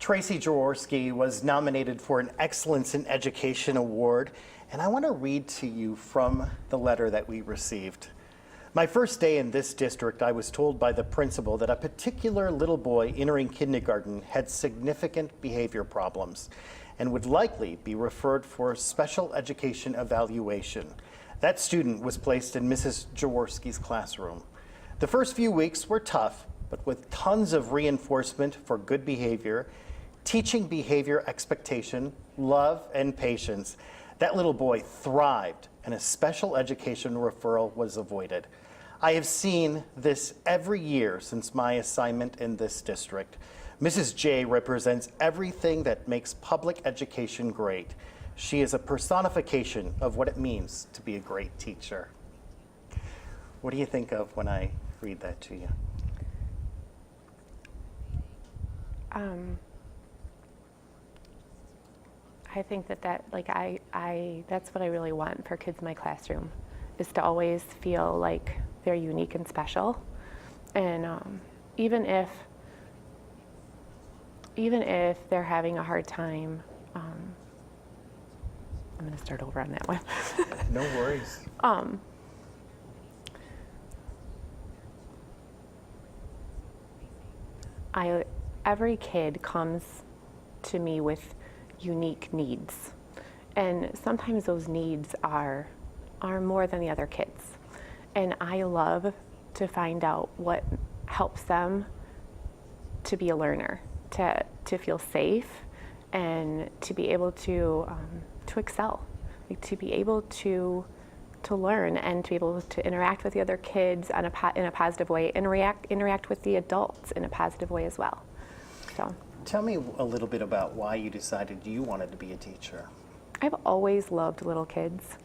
Tracy Jaworski was nominated for an Excellence in Education Award, and I want to read to you from the letter that we received. My first day in this district, I was told by the principal that a particular little boy entering kindergarten had significant behavior problems and would likely be referred for special education evaluation. That student was placed in Mrs. Jaworski's classroom. The first few weeks were tough, but with tons of reinforcement for good behavior, teaching behavior expectation, love, and patience, that little boy thrived and a special education referral was avoided. I have seen this every year since my assignment in this district. Mrs. J represents everything that makes public education great. She is a personification of what it means to be a great teacher. What do you think of when I read that to you? I think that that's what I really want for kids in my classroom, is to always feel like they're unique and special. And even if they're having a hard time, I'm going to start over on that one. No worries. Every kid comes to me with unique needs, and sometimes those needs are more than the other kids. And I love to find out what helps them to be a learner, to feel safe, and to be able to excel, like to be able to learn and to be able to interact with the other kids in a positive way, and interact with the adults in a positive way as well. So, tell me a little bit about why you decided you wanted to be a teacher. I've always loved little kids.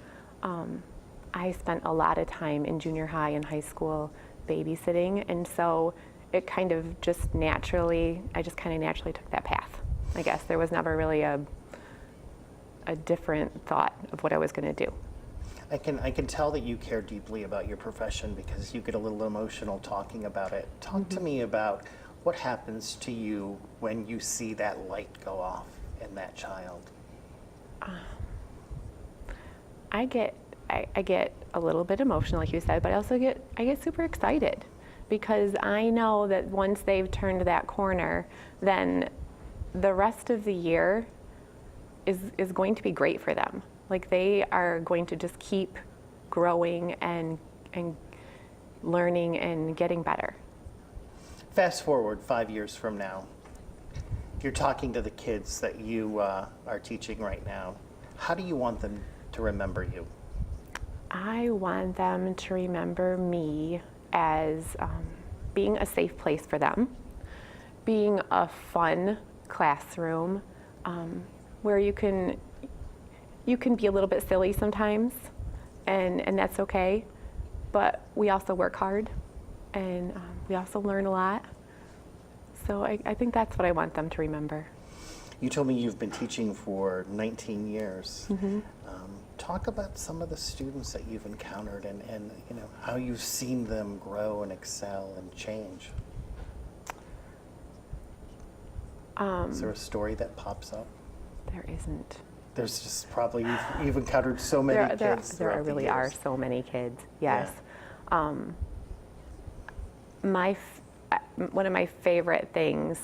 I spent a lot of time in junior high and high school babysitting, and so it kind of just naturally, I just kind of naturally took that path. I guess there was never really a different thought of what I was going to do. I can tell that you care deeply about your profession because you get a little emotional talking about it. Talk to me about what happens to you when you see that light go off in that child. I get a little bit emotional, like you said, but I get super excited because I know that once they've turned that corner, then the rest of the year is going to be great for them. Like, they are going to just keep growing and learning and getting better. Fast forward 5 years from now, you're talking to the kids that you are teaching right now. How do you want them to remember you? I want them to remember me as being a safe place for them, being a fun classroom where you can be a little bit silly sometimes, and that's okay, but we also work hard, and we also learn a lot. So I think that's what I want them to remember. You told me you've been teaching for 19 years. Mm-hmm. Talk about some of the students that you've encountered and you know, how you've seen them grow and excel and change. Is there a story that pops up? There isn't. There's just probably, you've encountered so many kids. There really are so many kids, yes. Yeah. One of my favorite things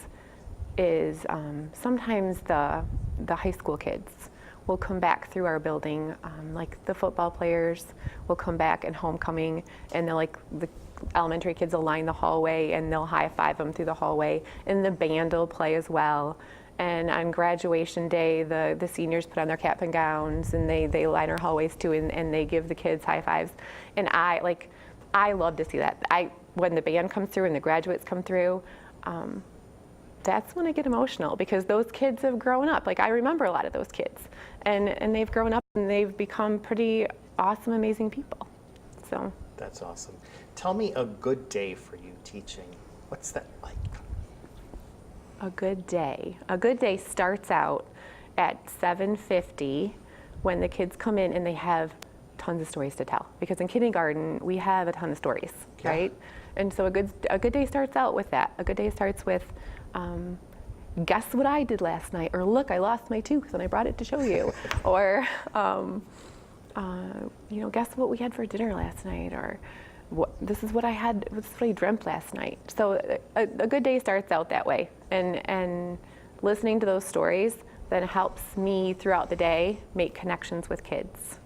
is sometimes the high school kids will come back through our building, like the football players will come back at homecoming, and they're like, the elementary kids will line the hallway and they'll high five them through the hallway, and the band will play as well. And on graduation day, the seniors put on their cap and gowns, and they line our hallways too, and they give the kids high fives. And I love to see that. When the band comes through and the graduates come through, that's when I get emotional, because those kids have grown up. Like, I remember a lot of those kids, and they've grown up and they've become pretty awesome, amazing people. So that's awesome. Tell me a good day for you teaching. What's that like? A good day. A good day starts out at 7:50 when the kids come in and they have tons of stories to tell. Because in kindergarten, we have a ton of stories, right? And so a good day starts out with that. A good day starts with guess what I did last night, or look, I lost my tooth and I brought it to show you, or guess what we had for dinner last night, or this is what I had, this is what I dreamt last night. So a good day starts out that way, and listening to those stories then helps me throughout the day make connections with kids,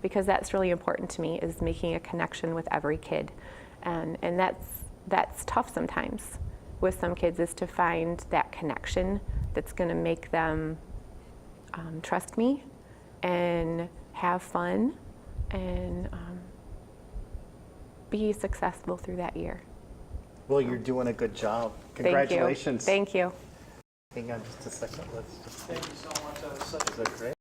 because that's really important to me, is making a connection with every kid, and that's tough sometimes with some kids, is to find that connection that's going to make them trust me and have fun and be successful through that year. Well, you're doing a good job. Congratulations. Thank you. Hang on just a second. Let's just. Thank you so much. That was such a Is that great?